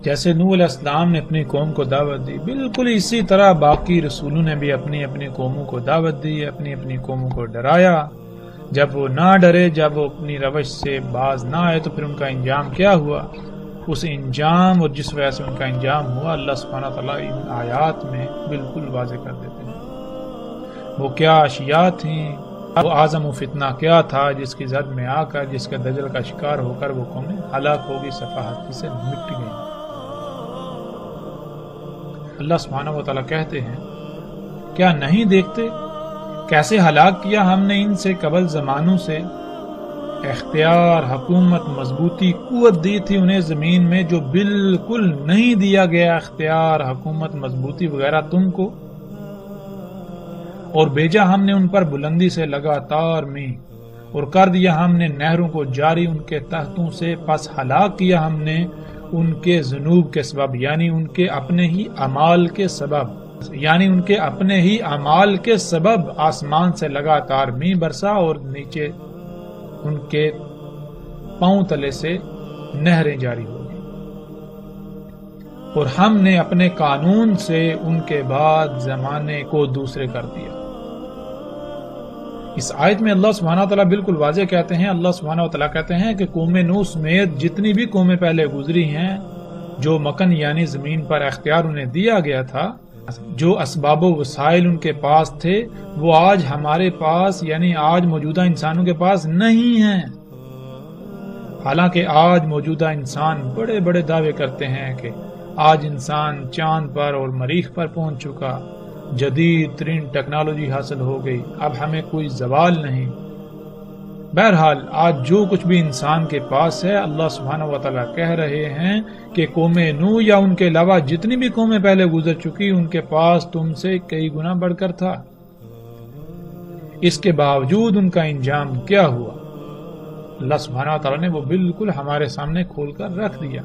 جیسے نوح علیہ السلام نے اپنی قوم کو دعوت دی، بالکل اسی طرح باقی رسولوں نے بھی اپنی اپنی قوموں کو دعوت دی، اپنی اپنی قوموں کو ڈرایا۔ جب وہ نہ ڈرے، جب وہ اپنی روش سے باز نہ آئے، تو پھر ان کا انجام کیا ہوا؟ اس انجام اور جس وجہ سے ان کا انجام ہوا، اللہ سبحانہ تعالیٰ ان آیات میں بالکل واضح کر دیتے ہیں۔ وہ کیا اشیاء تھیں، وہ اعظم و فتنہ کیا تھا جس کی زد میں آ کر، جس کے دجل کا شکار ہو کر وہ قومیں ہلاک ہوگی، صفحات سے مٹ گئی۔ اللہ سبحانہ و تعالیٰ کہتے ہیں، کیا نہیں دیکھتے کیسے ہلاک کیا ہم نے ان سے قبل زمانوں سے؟ اختیار، حکومت، مضبوطی، قوت دی تھی انہیں زمین میں جو بالکل نہیں دیا گیا اختیار، حکومت، مضبوطی وغیرہ تم کو، اور بھیجا ہم نے ان پر بلندی سے لگاتار میں، اور کر دیا ہم نے نہروں کو جاری ان کے تحتوں سے، پس ہلاک کیا ہم نے ان کے ذنوب کے سبب، یعنی ان کے اپنے ہی اعمال کے سبب، آسمان سے لگاتار می برسا اور نیچے ان کے پاؤں تلے سے نہریں جاری ہو گئی، اور ہم نے اپنے قانون سے ان کے بعد زمانے کو دوسرے کر دیا۔ اس آیت میں اللہ سبحانہ وتعالیٰ بالکل واضح کہتے ہیں، اللہ سبحانہ وتعالیٰ کہتے ہیں کہ قوم نوح سمیت جتنی بھی قومیں پہلے گزری ہیں، جو مکن یعنی زمین پر اختیار انہیں دیا گیا تھا، جو اسباب و وسائل ان کے پاس تھے، وہ آج ہمارے پاس یعنی آج موجودہ انسانوں کے پاس نہیں ہیں۔ حالانکہ آج موجودہ انسان بڑے بڑے دعوے کرتے ہیں کہ آج انسان چاند پر اور مریخ پر پہنچ چکا، جدید ترین ٹیکنالوجی حاصل ہو گئی، اب ہمیں کوئی زوال نہیں۔ بہرحال آج جو کچھ بھی انسان کے پاس ہے، اللہ سبحانہ وتعالیٰ کہہ رہے ہیں کہ قوم نوح یا ان کے علاوہ جتنی بھی قومیں پہلے گزر چکی، ان کے پاس تم سے کئی گنا بڑھ کر تھا۔ اس کے باوجود ان کا انجام کیا ہوا، اللہ سبحانہ وتعالیٰ نے وہ بالکل ہمارے سامنے کھول کر رکھ دیا۔